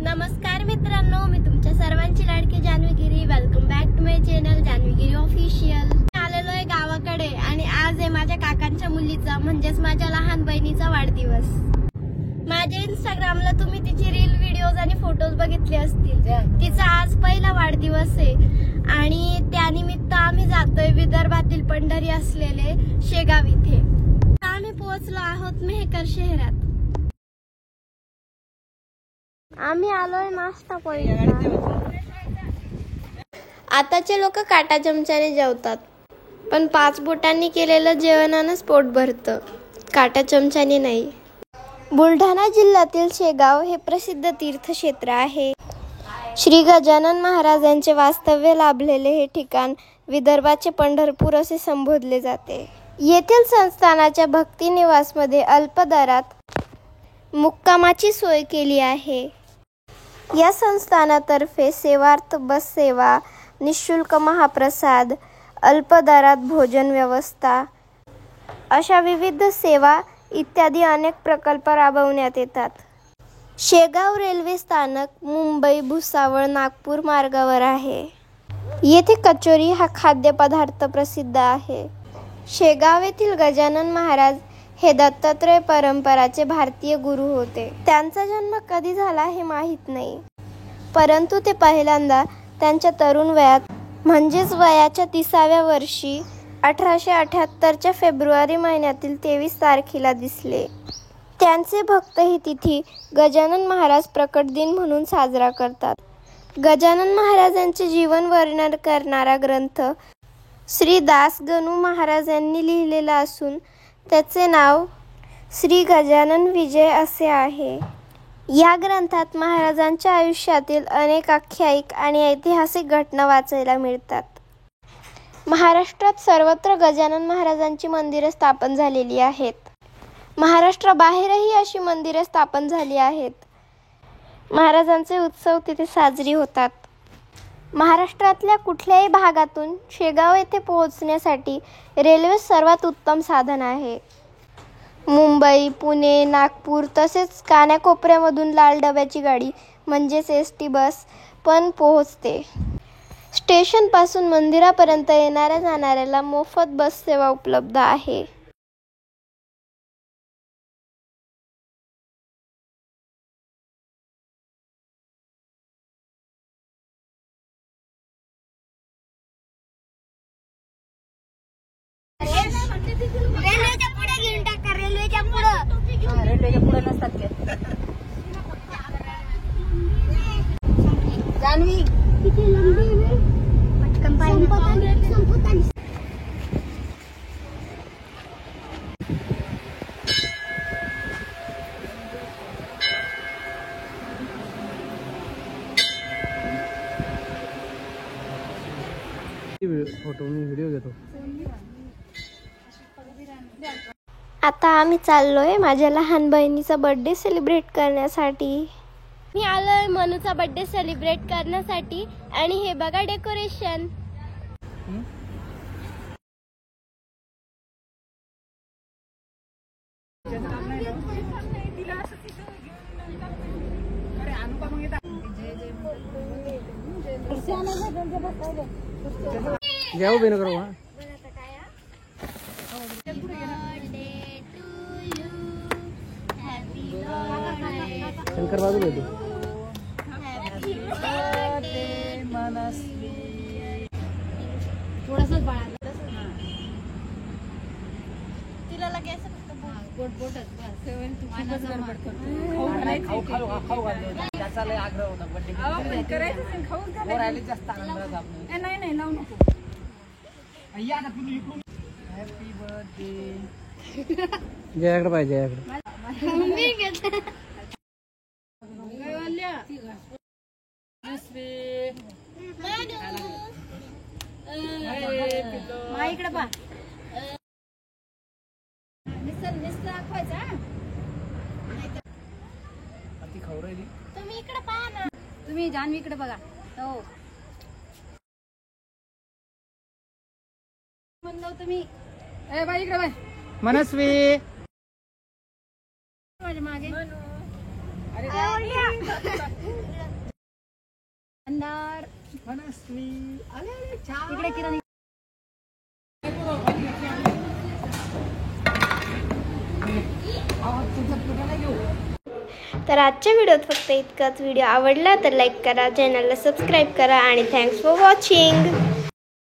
नमस्कार मित्रांनो, मी तुमच्या सर्वांची लाडकी Janhavigiri. Welcome back to my channel Janhavigiri official. आलेलो आहे गावाकडे आणि आज आहे माझ्या काकांच्या मुलीचा म्हणजेच माझ्या लहान बहिणीचा वाढदिवस. माझ्या इंस्टाग्रामला तुम्ही तिची रील व्हिडिओज आणि फोटोज बघितले असतील. तिचा आज पहिला वाढदिवस आहे आणि त्यानिमित्त आम्ही जातोय विदर्भातील पंढरी असलेले शेगाव इथे. आम्ही पोहोचलो आहोत मेहकर शहरात. आम्ही आलोय नाश्ता पॉइंटला. आताचे लोक काटा चमच्याने जेवतात, पण 5 बोटांनी केलेलं जेवणानंच पोट भरतं, काटा चमच्याने नाही. बुलढाणा जिल्ह्यातील शेगाव हे प्रसिद्ध तीर्थक्षेत्र आहे. श्री गजानन महाराजांचे वास्तव्य लाभलेले हे ठिकाण विदर्भाचे पंढरपूर असे संबोधले जाते. येथील संस्थानाच्या भक्ती निवासमध्ये अल्प दरात मुक्कामाची सोय केली आहे. या संस्थानातर्फे सेवार्थ बस सेवा, निःशुल्क महाप्रसाद, अल्प दरात भोजन व्यवस्था अशा विविध सेवा इत्यादी अनेक प्रकल्प राबवण्यात येतात. शेगाव रेल्वे स्थानक मुंबई, भुसावळ, नागपूर मार्गावर आहे. येथे कचोरी हा खाद्यपदार्थ प्रसिद्ध आहे. शेगाव येथील गजानन महाराज हे दत्तात्रय परंपराचे भारतीय गुरु होते. त्यांचा जन्म कधी झाला हे माहीत नाही, परंतु ते पहिल्यांदा त्यांच्या तरुण वयात म्हणजेच वयाच्या 30व्या वर्षी 1878च्या फेब्रुवारी महिन्यातील 23 तारखेला दिसले. त्यांचे भक्त ही तिथी गजानन महाराज प्रकट दिन म्हणून साजरा करतात. गजानन महाराजांचे जीवन वर्णन करणारा ग्रंथ श्री दास गणू महाराज यांनी लिहिलेला असून त्याचे नाव श्री गजानन विजय असे आहे. या ग्रंथात महाराजांच्या आयुष्यातील अनेक आख्यायिक आणि ऐतिहासिक घटना वाचायला मिळतात. महाराष्ट्रात सर्वत्र गजानन महाराजांची मंदिरे स्थापन झालेली आहेत. महाराष्ट्राबाहेरही अशी मंदिरे स्थापन झाली आहेत. महाराजांचे उत्सव तिथे साजरी होतात. महाराष्ट्रातल्या कुठल्याही भागातून शेगाव येथे पोहोचण्यासाठी रेल्वे सर्वात उत्तम साधन आहे. मुंबई, पुणे, नागपूर तसेच कानाकोपऱ्यामधून लाल डब्याची गाडी म्हणजेच एसटी बस पण पोहोचते. स्टेशनपासून मंदिरापर्यंत येणाऱ्या जाणाऱ्याला मोफत बस सेवा उपलब्ध आहे. रेल्वेच्या पुढे घेऊन टाका. रेल्वेच्या पुढे नसतात ते. जान्हवी किती लंबी आहे. पटकन पाहिजे. फोटो मी व्हिडिओ घेतो. आता आम्ही चाललोय माझ्या लहान बहिणीचा बर्थडे सेलिब्रेट करण्यासाठी. मी आलोय मनूचा बर्थडे सेलिब्रेट करण्यासाठी आणि हे बघा डेकोरेशन. जाऊ बेन करू. शंकर बाजूला येतो. थोडंसं बाळा तिला लगेच त्याचा लय आग्रह होता बर्थडे जास्त आनंद. नाही लावू नको. Happy birthday. जयाकडे पाहिजे. जयाकडे इकडे पहा. दाखवायचा. तुम्ही इकडे पहा ना. तुम्ही जान्हवी इकडे बघा. हो म्हणलं तुम्ही. ए बाई इकडे बाय. मनस्वी माझ्या मागे. अरे येणार मनस्वी आले छान. इकडे किरण तर आजच्या व्हिडिओत फक्त इतकाच. व्हिडिओ आवडला तर लाईक करा, चॅनलला सबस्क्राईब करा आणि थँक्स फॉर वॉचिंग.